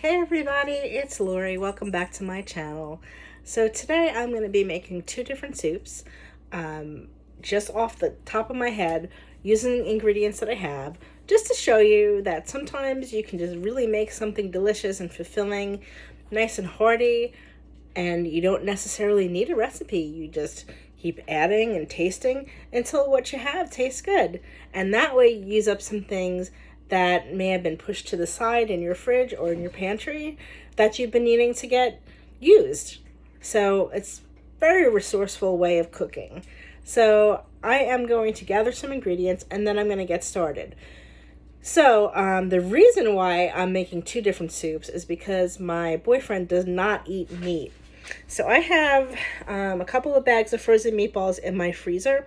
Hey everybody, it's Lori. Welcome back to my channel. So today I'm going to be making two different soups, just off the top of my head, using ingredients that I have, just to show you that sometimes you can just really make something delicious and fulfilling, nice and hearty, and you don't necessarily need a recipe. You just keep adding and tasting until what you have tastes good. And that way you use up some things that may have been pushed to the side in your fridge or in your pantry that you've been needing to get used. So it's a very resourceful way of cooking. So I am going to gather some ingredients and then I'm going to get started. So the reason why I'm making two different soups is because my boyfriend does not eat meat. So I have a couple of bags of frozen meatballs in my freezer,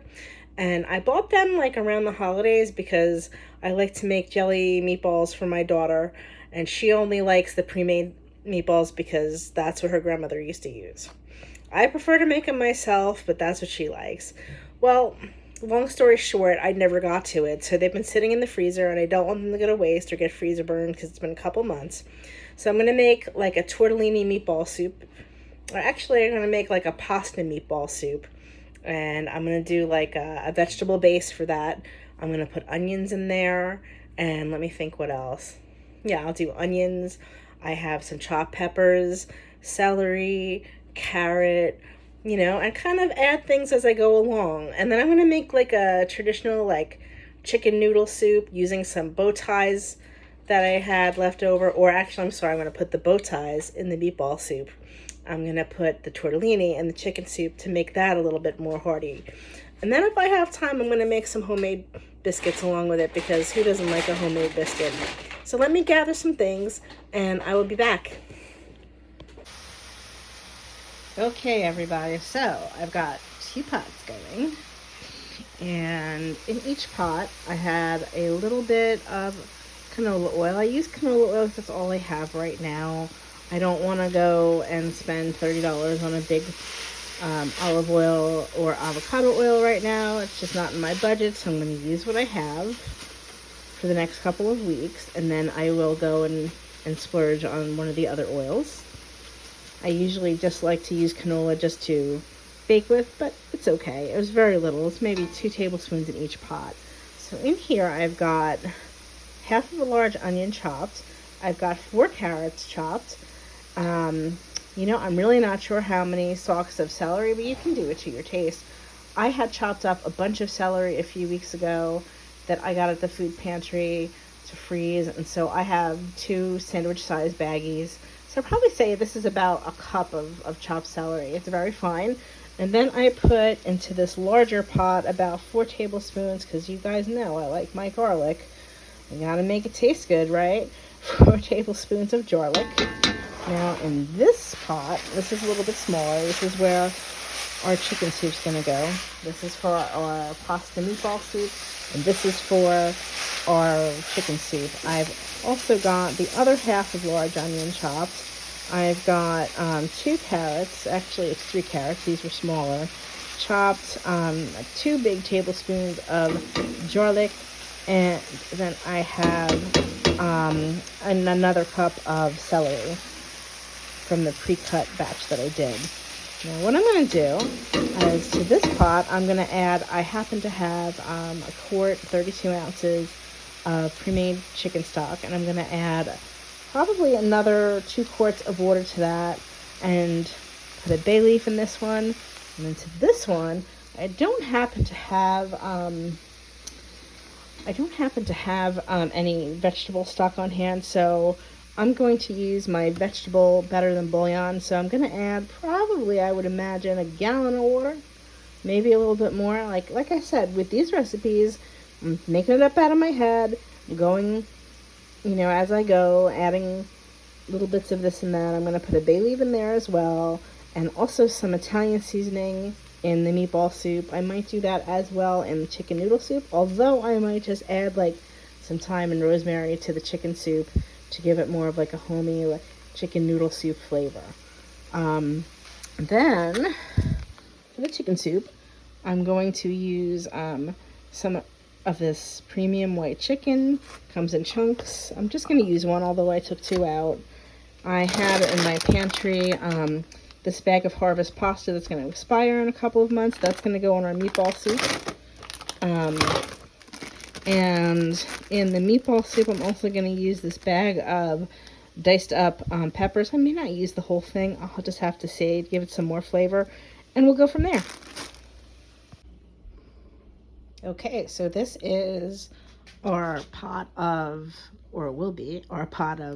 and I bought them like around the holidays because I like to make jelly meatballs for my daughter, and she only likes the pre-made meatballs because that's what her grandmother used to use. I prefer to make them myself, but that's what she likes. Well, long story short, I never got to it, so they've been sitting in the freezer, and I don't want them to go to waste or get freezer burned because it's been a couple months. So I'm going to make like a tortellini meatball soup. Or actually, I'm going to make like a pasta meatball soup. And I'm going to do like a vegetable base for that. I'm going to put onions in there. And let me think what else. Yeah, I'll do onions. I have some chopped peppers, celery, carrot, and kind of add things as I go along. And then I'm going to make like a traditional like chicken noodle soup using some bow ties that I had left over. Or actually, I'm sorry, I'm going to put the bow ties in the meatball soup. I'm going to put the tortellini and the chicken soup to make that a little bit more hearty. And then if I have time, I'm going to make some homemade biscuits along with it because who doesn't like a homemade biscuit? So let me gather some things and I will be back. Okay, everybody, so I've got two pots going. And in each pot, I had a little bit of canola oil. I use canola oil because that's all I have right now. I don't want to go and spend $30 on a big olive oil or avocado oil right now. It's just not in my budget, so I'm going to use what I have for the next couple of weeks, and then I will go and splurge on one of the other oils. I usually just like to use canola just to bake with, but it's okay. It was very little. It's maybe 2 tablespoons in each pot. So in here I've got half of a large onion chopped. I've got 4 carrots chopped. I'm really not sure how many stalks of celery, but you can do it to your taste. I had chopped up a bunch of celery a few weeks ago that I got at the food pantry to freeze, and so I have 2 sandwich-sized baggies. So I'll probably say this is about a cup of chopped celery. It's very fine. And then I put into this larger pot about 4 tablespoons, because you guys know I like my garlic. I gotta make it taste good, right? 4 tablespoons of garlic. Now in this pot, this is a little bit smaller. This is where our chicken soup's gonna go. This is for our pasta meatball soup, and this is for our chicken soup. I've also got the other half of large onion chopped. I've got 2 carrots. Actually, it's 3 carrots. These were smaller. Chopped 2 big tablespoons of garlic, and then I have another cup of celery from the pre-cut batch that I did. Now what I'm going to do is to this pot, I'm going to add, I happen to have a quart, 32 ounces of pre-made chicken stock, and I'm going to add probably another 2 quarts of water to that, and put a bay leaf in this one. And then to this one, I don't happen to have any vegetable stock on hand, so I'm going to use my vegetable better than bouillon. So I'm going to add probably, I would imagine, a gallon of water, maybe a little bit more. Like I said, with these recipes, I'm making it up out of my head, going, as I go, adding little bits of this and that. I'm going to put a bay leaf in there as well, and also some Italian seasoning in the meatball soup. I might do that as well in the chicken noodle soup, although I might just add like some thyme and rosemary to the chicken soup to give it more of like a homey chicken noodle soup flavor. Then for the chicken soup, I'm going to use some of this premium white chicken. Comes in chunks. I'm just going to use one, although I took 2 out. I have in my pantry this bag of harvest pasta that's going to expire in a couple of months. That's going to go on our meatball soup. And in the meatball soup, I'm also going to use this bag of diced up peppers. I may not use the whole thing. I'll just have to save, give it some more flavor, and we'll go from there. Okay, so this is our pot of, or it will be, our pot of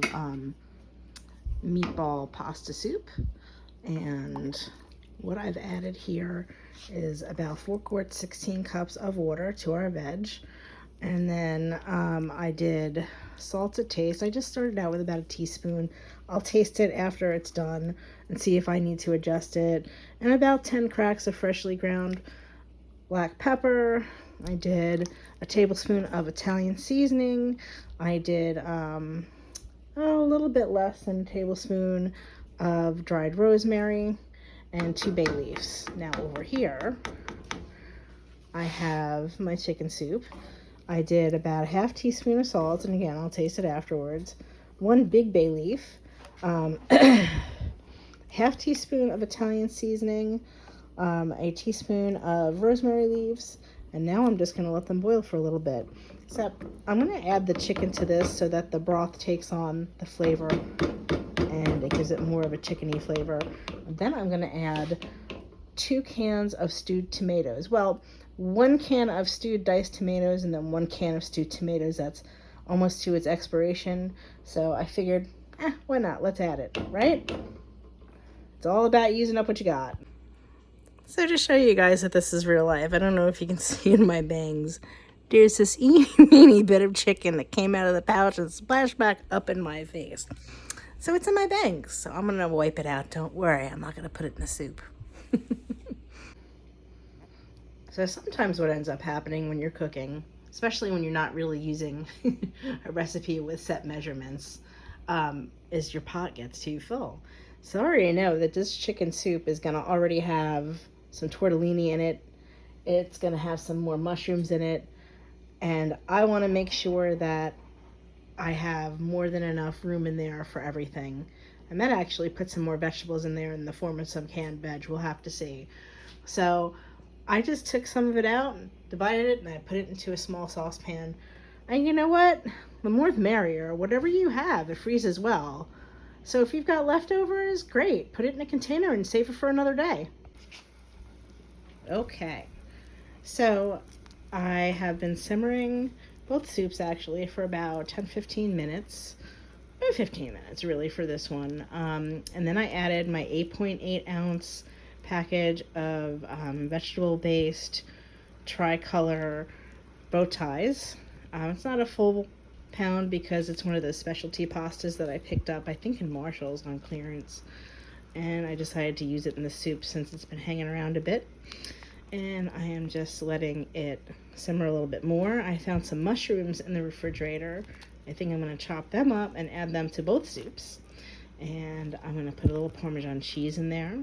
meatball pasta soup. And what I've added here is about 4 quarts, 16 cups of water to our veg. And then I did salt to taste. I just started out with about a teaspoon. I'll taste it after it's done and see if I need to adjust it. And about 10 cracks of freshly ground black pepper. I did a tablespoon of Italian seasoning. I did a little bit less than a tablespoon of dried rosemary and 2 bay leaves. Now over here, I have my chicken soup. I did about a half teaspoon of salt, and again, I'll taste it afterwards. 1 big bay leaf, half teaspoon of Italian seasoning, a teaspoon of rosemary leaves, and now I'm just going to let them boil for a little bit. Except I'm going to add the chicken to this so that the broth takes on the flavor and it gives it more of a chickeny flavor. And then I'm going to add 2 cans of stewed tomatoes. Well, 1 can of stewed diced tomatoes and then 1 can of stewed tomatoes that's almost to its expiration. So I figured, why not? Let's add it, right? It's all about using up what you got. So to show you guys that this is real life, I don't know if you can see in my bangs, there's this eeny bit of chicken that came out of the pouch and splashed back up in my face. So it's in my bangs. So I'm going to wipe it out. Don't worry, I'm not going to put it in the soup. So sometimes what ends up happening when you're cooking, especially when you're not really using a recipe with set measurements, is your pot gets too full. So I already know that this chicken soup is going to already have some tortellini in it. It's going to have some more mushrooms in it. And I want to make sure that I have more than enough room in there for everything. I might actually put some more vegetables in there in the form of some canned veg. We'll have to see. So I just took some of it out, divided it, and I put it into a small saucepan. And you know what? The more the merrier. Whatever you have, it freezes well. So if you've got leftovers, great. Put it in a container and save it for another day. Okay. So I have been simmering both soups actually for about 10-15 minutes. 15 minutes really for this one. And then I added my 8.8 ounce package of vegetable-based tricolor bow ties. It's not a full pound because it's one of those specialty pastas that I picked up, I think in Marshall's on clearance. And I decided to use it in the soup since it's been hanging around a bit. And I am just letting it simmer a little bit more. I found some mushrooms in the refrigerator. I think I'm going to chop them up and add them to both soups. And I'm going to put a little Parmesan cheese in there.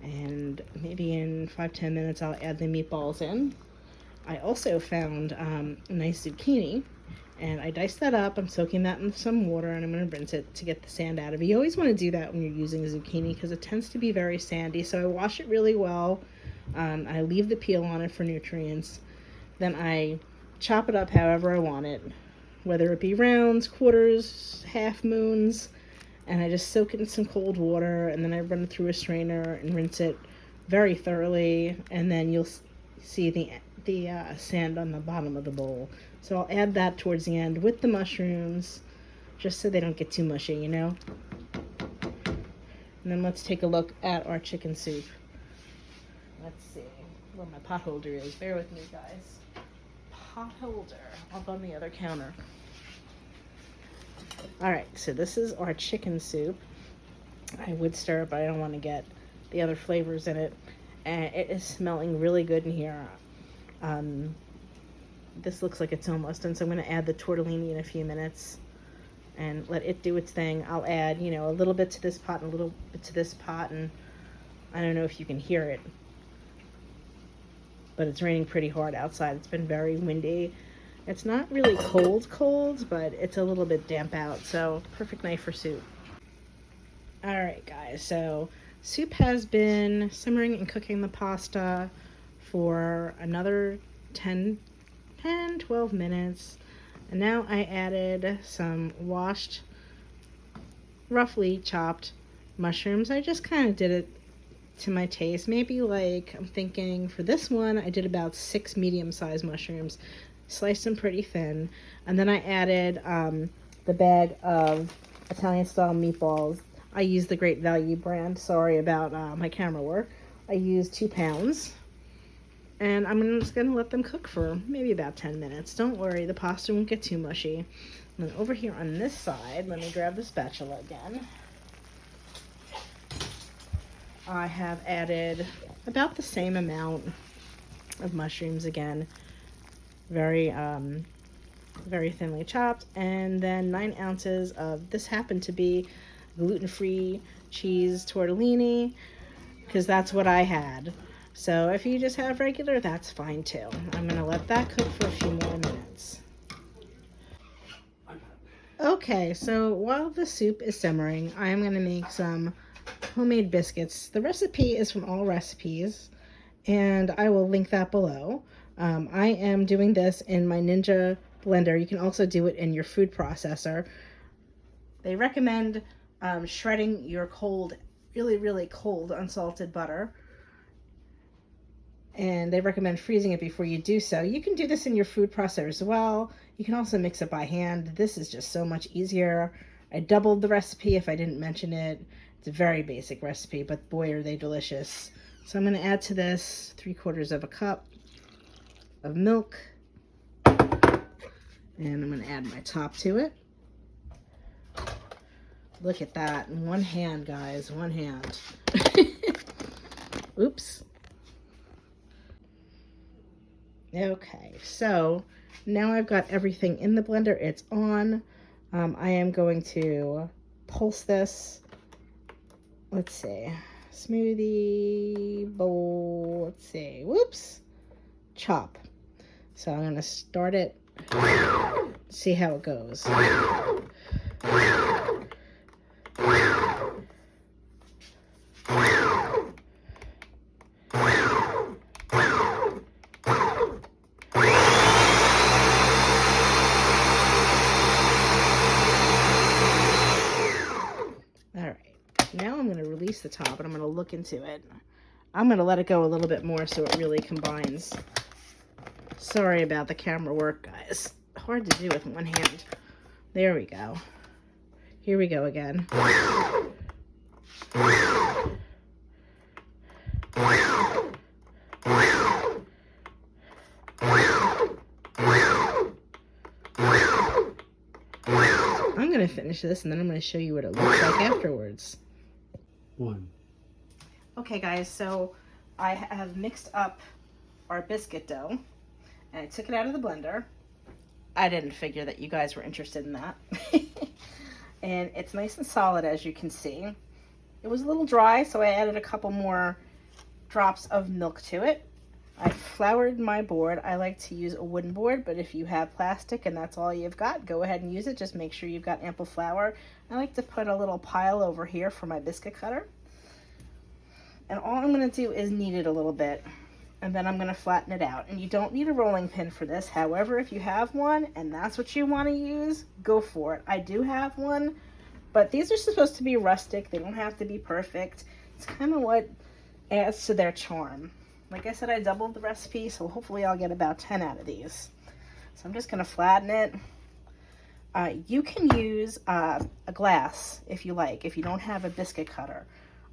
And maybe in 5-10 minutes I'll add the meatballs in. I also found a nice zucchini. And I diced that up. I'm soaking that in some water and I'm going to rinse it to get the sand out of it. You always want to do that when you're using a zucchini because it tends to be very sandy. So I wash it really well. I leave the peel on it for nutrients. Then I chop it up however I want it, whether it be rounds, quarters, half moons, and I just soak it in some cold water, and then I run it through a strainer and rinse it very thoroughly, and then you'll see the sand on the bottom of the bowl. So I'll add that towards the end with the mushrooms, just so they don't get too mushy, you know? And then let's take a look at our chicken soup. Let's see where my pot holder is. Bear with me, guys. Pot holder up on the other counter. Alright, so this is our chicken soup. I would stir it, but I don't want to get the other flavors in it. And it is smelling really good in here. This looks like it's almost done, so I'm going to add the tortellini in a few minutes and let it do its thing. I'll add, a little bit to this pot and a little bit to this pot, and I don't know if you can hear it, but it's raining pretty hard outside. It's been very windy. It's not really cold, but it's a little bit damp out, so perfect night for soup. All right, guys. So soup has been simmering and cooking the pasta for another 12 minutes. And now I added some washed, roughly chopped mushrooms. I just kind of did it to my taste. Maybe like, I'm thinking for this one, I did about 6 medium-sized mushrooms, sliced them pretty thin. And then I added the bag of Italian-style meatballs. I use the Great Value brand. Sorry about my camera work. I used 2 pounds. And I'm just going to let them cook for maybe about 10 minutes. Don't worry, the pasta won't get too mushy. And then over here on this side, let me grab the spatula again. I have added about the same amount of mushrooms again. Very, very thinly chopped. And then 9 ounces of, this happened to be gluten-free cheese tortellini, because that's what I had. So if you just have regular, that's fine too. I'm going to let that cook for a few more minutes. Okay, so while the soup is simmering, I'm going to make some homemade biscuits. The recipe is from All Recipes, and I will link that below. I am doing this in my Ninja blender. You can also do it in your food processor. They recommend shredding your cold, really, really cold unsalted butter. And they recommend freezing it before you do so. You can do this in your food processor as well. You can also mix it by hand. This is just so much easier. I doubled the recipe if I didn't mention it. It's a very basic recipe, but boy, are they delicious. So I'm going to add to this 3/4 of a cup of milk. And I'm going to add my top to it. Look at that. In one hand, guys. One hand. Oops. Okay, so now I've got everything in the blender. It's on. I am going to pulse this. Let's see. Smoothie bowl. Let's see. Whoops. Chop. So I'm going to start it. See how it goes. Now I'm going to release the top and I'm going to look into it. I'm going to let it go a little bit more so it really combines. Sorry about the camera work, guys. Hard to do with one hand. There we go. Here we go again. I'm going to finish this and then I'm going to show you what it looks like afterwards. Okay guys, so I have mixed up our biscuit dough and I took it out of the blender. I didn't figure that you guys were interested in that. And it's nice and solid, as you can see. It was a little dry, so I added a couple more drops of milk to it. I floured my board. I like to use a wooden board, but if you have plastic and that's all you've got, go ahead and use it. Just make sure you've got ample flour. I like to put a little pile over here for my biscuit cutter. And all I'm going to do is knead it a little bit, and then I'm going to flatten it out. And you don't need a rolling pin for this. However, if you have one and that's what you want to use, go for it. I do have one, but these are supposed to be rustic. They don't have to be perfect. It's kind of what adds to their charm. Like I said, I doubled the recipe, so hopefully I'll get about 10 out of these. So I'm just going to flatten it. You can use a glass if you like, if you don't have a biscuit cutter.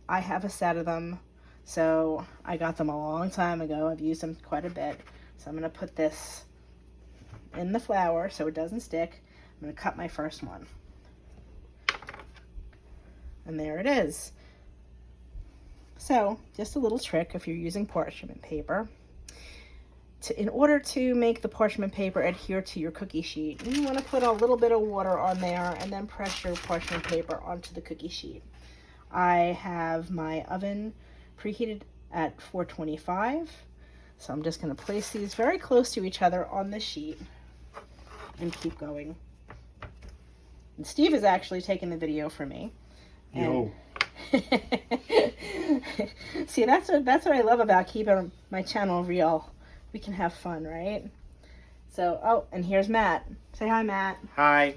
I have a set of them, so I got them a long time ago. I've used them quite a bit. So I'm going to put this in the flour so it doesn't stick. I'm going to cut my first one. And there it is. So, just a little trick if you're using parchment paper. In order to make the parchment paper adhere to your cookie sheet, you want to put a little bit of water on there and then press your parchment paper onto the cookie sheet. I have my oven preheated at 425, so I'm just going to place these very close to each other on the sheet and keep going. And Steve is actually taking the video for me. And See, that's what I love about keeping my channel real. We can have fun, right? So, oh, and here's Matt. Say hi, Matt. Hi.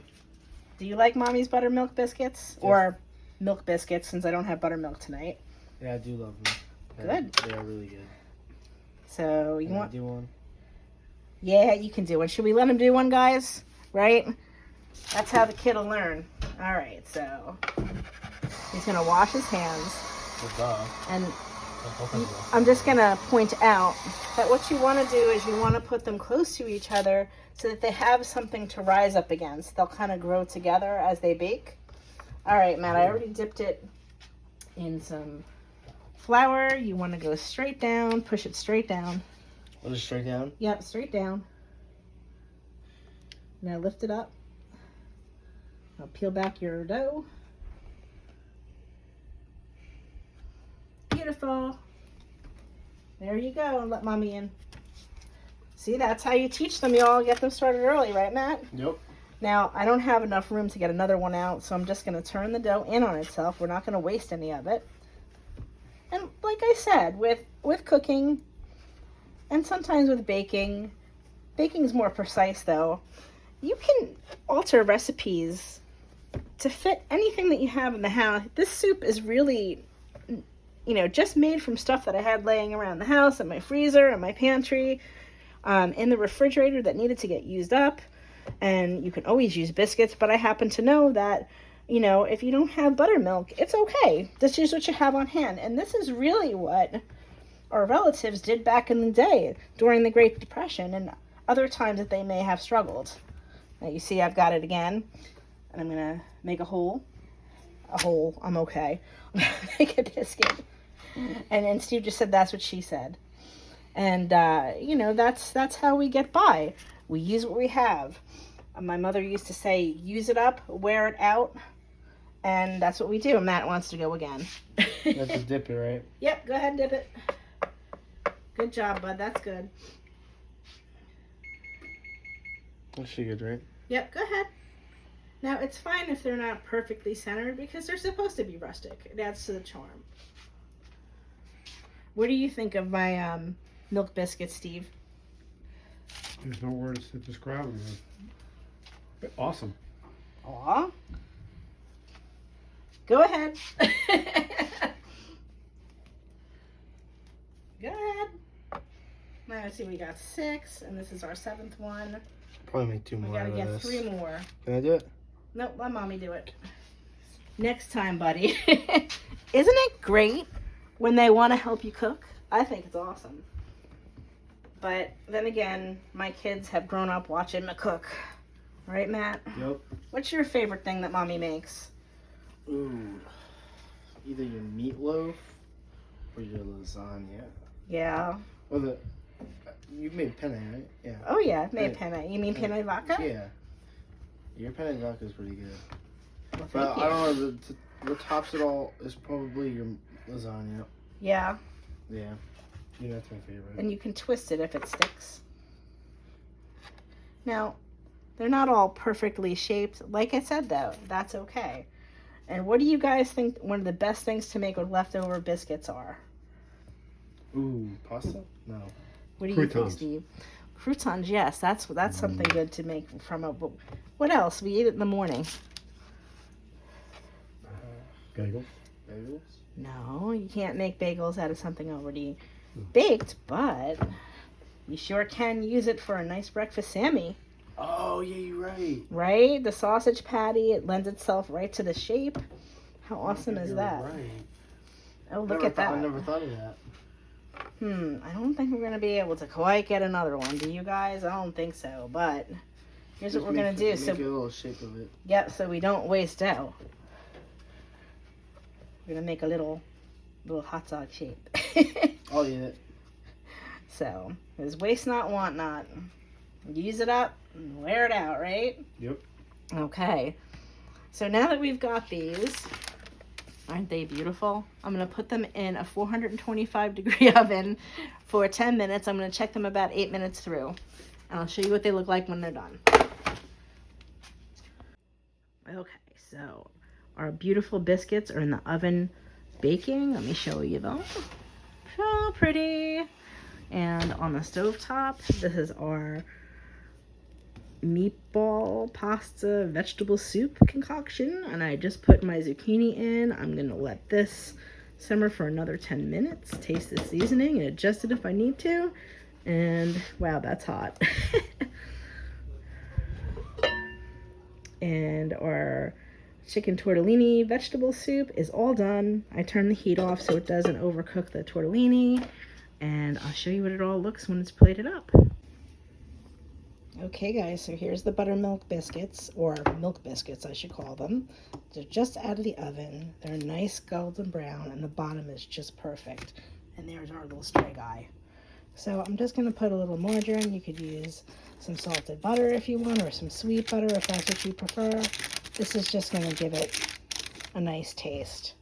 Do you like Mommy's buttermilk biscuits? Yes. Or milk biscuits, since I don't have buttermilk tonight? Yeah, I do love them. Good. They are really good. So, you want to do one? Yeah, you can do one. Should we let him do one, guys? Right? That's how the kid will learn. All right, so he's going to wash his hands. And I'm just going to point out that what you want to do is you want to put them close to each other so that they have something to rise up against. They'll kind of grow together as they bake. All right, Matt, I already dipped it in some flour. You want to go straight down, push it straight down. What is straight down? Yep, straight down. Now lift it up. Now peel back your dough. Beautiful. There you go. And let Mommy in. See, that's how you teach them, y'all. Get them started early, right, Matt? Yep. Now, I don't have enough room to get another one out, so I'm just going to turn the dough in on itself. We're not going to waste any of it. And like I said, with cooking and sometimes with baking is more precise, though. You can alter recipes to fit anything that you have in the house. This soup is really, just made from stuff that I had laying around the house, in my freezer, in my pantry, in the refrigerator that needed to get used up. And you can always use biscuits, but I happen to know that, if you don't have buttermilk, it's okay. This is what you have on hand. And this is really what our relatives did back in the day during the Great Depression and other times that they may have struggled. Now you see I've got it again, and I'm going to make a hole. I'm okay. Make a biscuit. And then Steve just said that's what she said. And, that's how we get by. We use what we have. My mother used to say, use it up, wear it out. And that's what we do. Matt wants to go again. That's just dip it, right? Yep, go ahead and dip it. Good job, bud. That's good. That's pretty good, right? Yep, go ahead. Now, it's fine if they're not perfectly centered because they're supposed to be rustic. It adds to the charm. What do you think of my milk biscuits, Steve? There's no words to describe them. They're awesome. Aw. Go ahead. Go ahead. Now let's see, we got 6, and this is our 7th one. Probably make 2 more. We gotta get this. 3 more. Can I do it? Nope, let Mommy do it. Next time, buddy. Isn't it great when they want to help you cook? I think it's awesome. But then again, my kids have grown up watching me cook. Right, Matt? Yep. What's your favorite thing that Mommy makes? Ooh. Either your meatloaf or your lasagna. Yeah. Well, you made penne, right? Yeah. Oh, yeah, I've made penne. You mean penne vodka? Yeah. Your penne vodka is pretty good. Well, But thank you. I don't know, what tops it all is probably your lasagna. Yeah. Yeah. Yeah, that's my favorite. And you can twist it if it sticks. Now, they're not all perfectly shaped. Like I said, though, that's okay. And what do you guys think one of the best things to make with leftover biscuits are? Ooh, pasta? No. What do you think, Croutons. Steve? Croutons, yes. That's something good to make from a... What else? We eat it in the morning. Bagels. Bagels? No, you can't make bagels out of something already baked, but you sure can use it for a nice breakfast Sammy. Oh, yeah, you're right. Right? The sausage patty, it lends itself right to the shape. How awesome is You're that? Right. Oh, look at that. I never thought of that. I don't think we're going to be able to quite get another one. Do you guys? I don't think so, but here's what we're going to do. Make So, a little shape of it. yep, so we don't waste dough. We're going to make a little hot dog shape. I'll eat it. So, there's waste not, want not. Use it up and wear it out, right? Yep. Okay. So now that we've got these, aren't they beautiful? I'm going to put them in a 425 degree oven for 10 minutes. I'm going to check them about 8 minutes through. And I'll show you what they look like when they're done. Okay, so our beautiful biscuits are in the oven baking. Let me show you though. So pretty. And on the stovetop, this is our meatball pasta vegetable soup concoction, and I just put my zucchini in. I'm gonna let this simmer for another 10 minutes, taste the seasoning and adjust it if I need to. And wow, that's hot. And our chicken tortellini vegetable soup is all done. I turned the heat off so it doesn't overcook the tortellini, and I'll show you what it all looks when it's plated up. Okay guys, so here's the buttermilk biscuits, or milk biscuits I should call them. They're just out of the oven. They're nice golden brown and the bottom is just perfect. And there's our little stray guy. So I'm just going to put a little margarine. You could use some salted butter if you want, or some sweet butter if that's what you prefer. This is just going to give it a nice taste.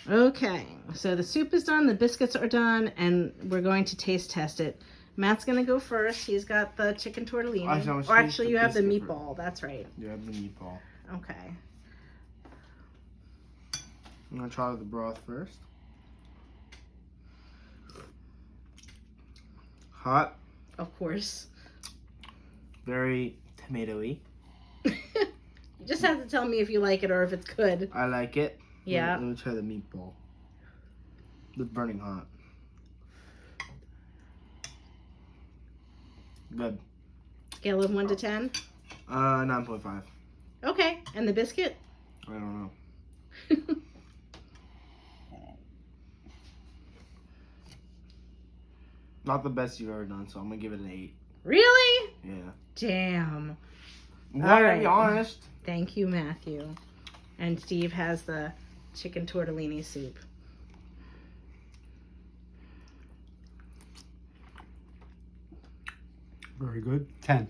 Okay, so the soup is done, the biscuits are done, and we're going to taste test it. Matt's going to go first. He's got the chicken tortellini. Or actually, you have the meatball. That's right. You have the meatball. Okay. I'm going to try the broth first. Hot. Of course. Very tomatoey. You just have to tell me if you like it or if it's good. I like it. Yeah. Let me try the meatball. It's burning hot. Good. Scale of 1 to 10? 9.5. Okay. And the biscuit? I don't know. Not the best you've ever done, so I'm gonna give it an 8. Really? Yeah. Damn. I'm All gonna right. be honest. Thank you, Matthew. And Steve has the chicken tortellini soup. Very good. 10.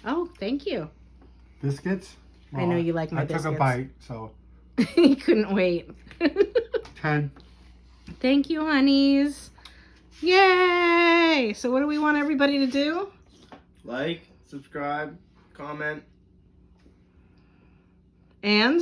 Oh, thank you. Biscuits? I know you like my biscuits. I took a bite, so You couldn't wait. 10. Thank you, honeys. Yay! So what do we want everybody to do? Like, subscribe, comment. And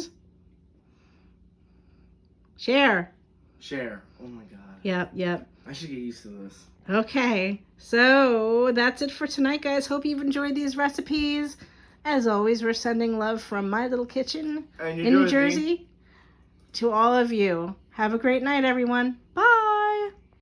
share. Share. Oh my god. Yep. I should get used to this. Okay, so that's it for tonight, guys. Hope you've enjoyed these recipes. As always, we're sending love from my little kitchen in New Jersey to all of you. Have a great night, everyone. Bye.